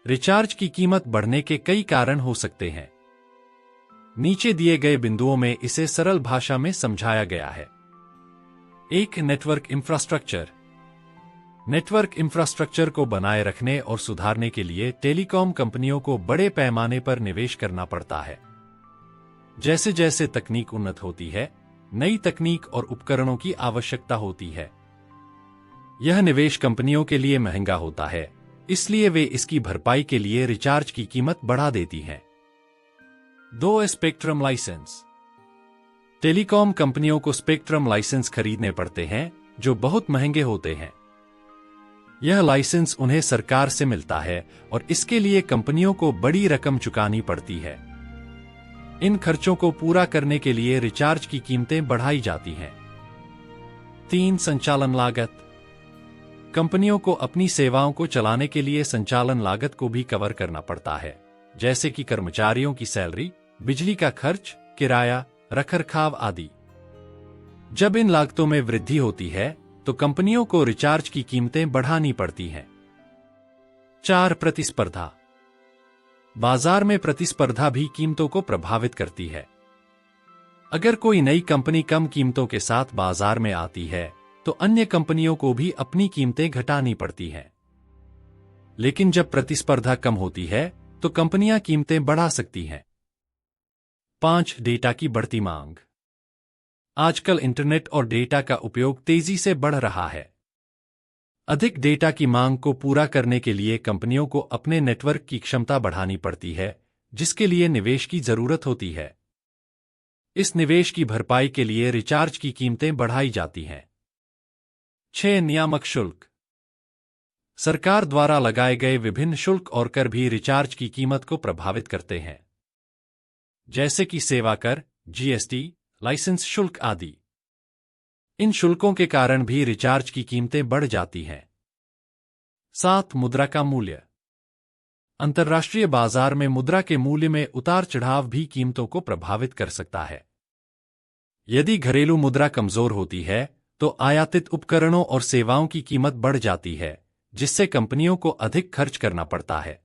Recharge की कीमत बढ़ने के कई कारण हो सकते हैं। नीचे दिए गए बिंदुओं में इसे सरल भाषा में समझाया गया है। 1. Network infrastructure. नेटवर्क इंफ्रास्ट्रक्चर को बनाए रखने और सुधारने के लिए टेलीकॉम कंपनियों को बड़े पैमाने पर निवेश करना पड़ता है। जैसे जैसे तकनीक उन्नत होती है, नई तकनीक और उपकरणों की आवश्यकता होती है। यह निवेश कंपनियों के लिए महंगा होता है, इसलिए वे इसकी भरपाई के लिए रिचार्ज की कीमत बढ़ा देती हैं। 2. Spectrum licence. टेलीकॉम कंपनियों को स्पेक्ट्रम लाइसेंस खरीदने पड़ते हैं, जो बहुत महंगे होते हैं। यह लाइसेंस उन्हें सरकार से मिलता है और इसके लिए कंपनियों को बड़ी रकम चुकानी पड़ती है। इन खर्चों को पूरा करने के लिए रिचार्ज की कीमतें बढ़ाई जाती हैं। 3. संचालन लागत। कंपनियों को अपनी सेवाओं को चलाने के लिए संचालन लागत को भी कवर करना पड़ता है, जैसे कि कर्मचारियों की सैलरी, बिजली का खर्च, किराया, रखरखाव आदि। जब इन लागतों में वृद्धि होती है तो कंपनियों को रिचार्ज की कीमतें बढ़ानी पड़ती हैं। 4. प्रतिस्पर्धा। बाजार में प्रतिस्पर्धा भी कीमतों को प्रभावित करती है। अगर कोई नई कंपनी कम कीमतों के साथ बाजार में आती है तो अन्य कंपनियों को भी अपनी कीमतें घटानी पड़ती हैं। लेकिन जब प्रतिस्पर्धा कम होती है तो कंपनियां कीमतें बढ़ा सकती हैं। 5. डेटा की बढ़ती मांग। आजकल इंटरनेट और डेटा का उपयोग तेजी से बढ़ रहा है। अधिक डेटा की मांग को पूरा करने के लिए कंपनियों को अपने नेटवर्क की क्षमता बढ़ानी पड़ती है, जिसके लिए निवेश की जरूरत होती है। इस निवेश की भरपाई के लिए रिचार्ज की कीमतें बढ़ाई जाती हैं। 6. नियामक शुल्क। सरकार द्वारा लगाए गए विभिन्न शुल्क और कर भी रिचार्ज की कीमत को प्रभावित करते हैं, जैसे कि सेवा कर, जीएसटी, लाइसेंस शुल्क आदि। इन शुल्कों के कारण भी रिचार्ज की कीमतें बढ़ जाती हैं। 7. मुद्रा का मूल्य। अंतर्राष्ट्रीय बाजार में मुद्रा के मूल्य में उतार चढ़ाव भी कीमतों को प्रभावित कर सकता है। यदि घरेलू मुद्रा कमजोर होती है तो आयातित उपकरणों और सेवाओं की कीमत बढ़ जाती है, जिससे कंपनियों को अधिक खर्च करना पड़ता है।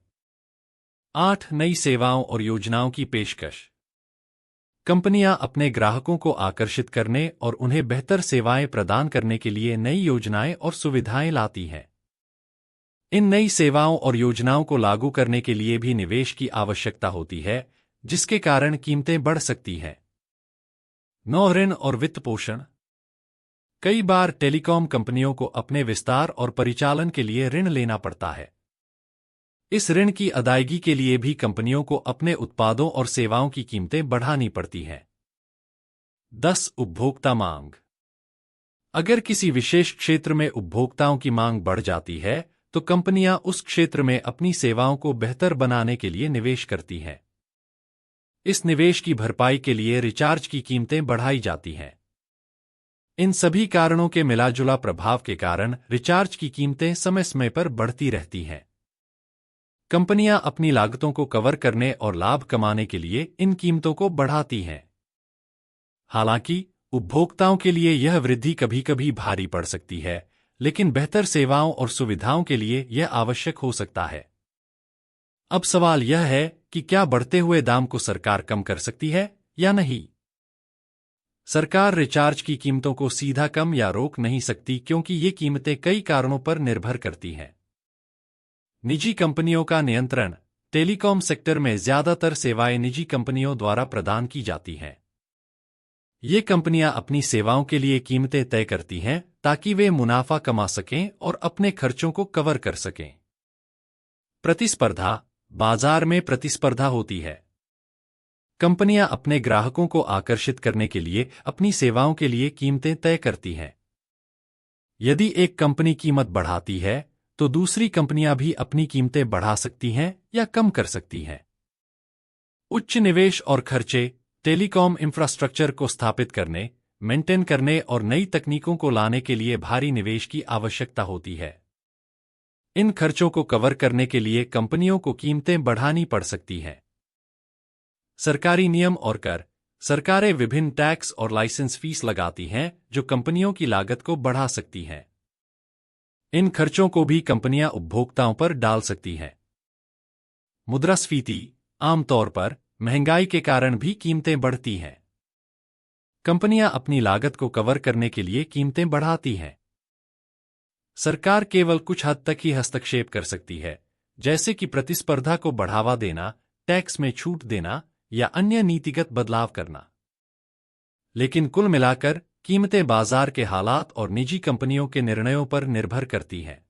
8. नई सेवाओं और योजनाओं की पेशकश। कंपनियां अपने ग्राहकों को आकर्षित करने और उन्हें बेहतर सेवाएं प्रदान करने के लिए नई योजनाएं और सुविधाएं लाती हैं। इन नई सेवाओं और योजनाओं को लागू करने के लिए भी निवेश की आवश्यकता होती है, जिसके कारण कीमतें बढ़ सकती हैं। 9. ऋण और वित्त पोषण। कई बार टेलीकॉम कंपनियों को अपने विस्तार और परिचालन के लिए ऋण लेना पड़ता है। इस ऋण की अदायगी के लिए भी कंपनियों को अपने उत्पादों और सेवाओं की कीमतें बढ़ानी पड़ती हैं। 10. उपभोक्ता मांग। अगर किसी विशेष क्षेत्र में उपभोक्ताओं की मांग बढ़ जाती है तो कंपनियां उस क्षेत्र में अपनी सेवाओं को बेहतर बनाने के लिए निवेश करती हैं। इस निवेश की भरपाई के लिए रिचार्ज की कीमतें बढ़ाई जाती हैं। इन सभी कारणों के मिलाजुला प्रभाव के कारण रिचार्ज की कीमतें समय समय पर बढ़ती रहती हैं। कंपनियां अपनी लागतों को कवर करने और लाभ कमाने के लिए इन कीमतों को बढ़ाती हैं। हालांकि उपभोक्ताओं के लिए यह वृद्धि कभी कभी भारी पड़ सकती है, लेकिन बेहतर सेवाओं और सुविधाओं के लिए यह आवश्यक हो सकता है। अब सवाल यह है कि क्या बढ़ते हुए दाम को सरकार कम कर सकती है या नहीं? सरकार रिचार्ज की कीमतों को सीधा कम या रोक नहीं सकती, क्योंकि ये कीमतें कई कारणों पर निर्भर करती हैं। निजी कंपनियों का नियंत्रण। टेलीकॉम सेक्टर में ज्यादातर सेवाएं निजी कंपनियों द्वारा प्रदान की जाती हैं। ये कंपनियां अपनी सेवाओं के लिए कीमतें तय करती हैं ताकि वे मुनाफा कमा सकें और अपने खर्चों को कवर कर सकें। प्रतिस्पर्धा। बाजार में प्रतिस्पर्धा होती है। कंपनियां अपने ग्राहकों को आकर्षित करने के लिए अपनी सेवाओं के लिए कीमतें तय करती हैं। यदि एक कंपनी कीमत बढ़ाती है तो दूसरी कंपनियां भी अपनी कीमतें बढ़ा सकती हैं या कम कर सकती हैं। उच्च निवेश और खर्चे। टेलीकॉम इंफ्रास्ट्रक्चर को स्थापित करने, मेंटेन करने और नई तकनीकों को लाने के लिए भारी निवेश की आवश्यकता होती है। इन खर्चों को कवर करने के लिए कंपनियों को कीमतें बढ़ानी पड़ सकती हैं। सरकारी नियम और कर। सरकारें विभिन्न टैक्स और लाइसेंस फीस लगाती हैं जो कंपनियों की लागत को बढ़ा सकती हैं। इन खर्चों को भी कंपनियां उपभोक्ताओं पर डाल सकती हैं। मुद्रास्फीति, आमतौर पर महंगाई के कारण भी कीमतें बढ़ती हैं। कंपनियां अपनी लागत को कवर करने के लिए कीमतें बढ़ाती हैं। सरकार केवल कुछ हद तक ही हस्तक्षेप कर सकती है, जैसे कि प्रतिस्पर्धा को बढ़ावा देना, टैक्स में छूट देना या अन्य नीतिगत बदलाव करना। लेकिन कुल मिलाकर कीमतें बाजार के हालात और निजी कंपनियों के निर्णयों पर निर्भर करती हैं।